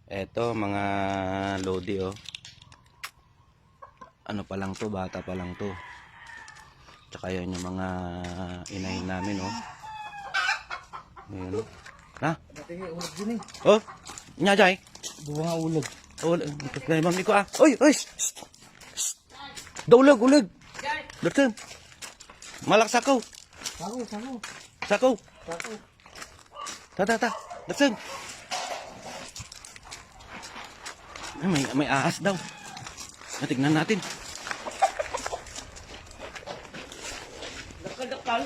Eto mga lodi oh. Ano pa lang to, bata pa lang to. Tsaka yan yung mga inahin namin oh. Ayan. Ha? Ulag din eh. Oh, nyajay. Buwa nga ulag. Oh, kaya mami ko ah. Oy, oy. Daulag, ulag. Datem. Malak sakaw. Sako, sako. Sakaw. Sako. Ta. Datem. May ahas daw. Tignan natin. Dakal.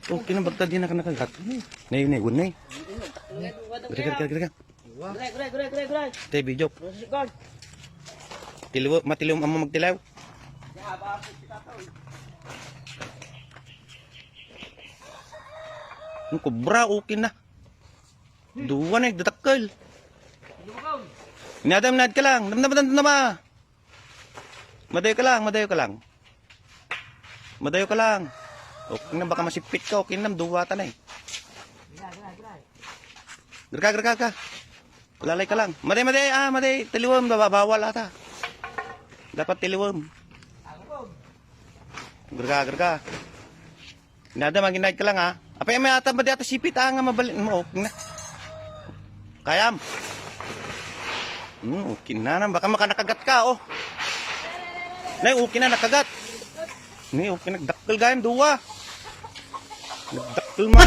Oh, kinabagta din na nakagat. Nay, gunay. Gere. Gray. Tay video. Tiliw, matiliw amo magtilaw. Ang kubra okay na. Duwa na datakkel. Nadam ka lang. Damdam na. Madayo ka lang. Okay na baka masipit ka. Okay na duwata na eh. Gerka. Lalay ka lang. Maday. Tiliwam bawal ata. Dapat tiliwam. Gerka. Nadam maginay ka lang ha. Apa yung may ata ba di ata sipit nga mabalin mo. Okay na. Kayam. Okay na. Baka makanakagat ka, oh. Nay, okay na, nakagat. Nay, okay, nagdakkel gayam, duwa. Nagdakkel man.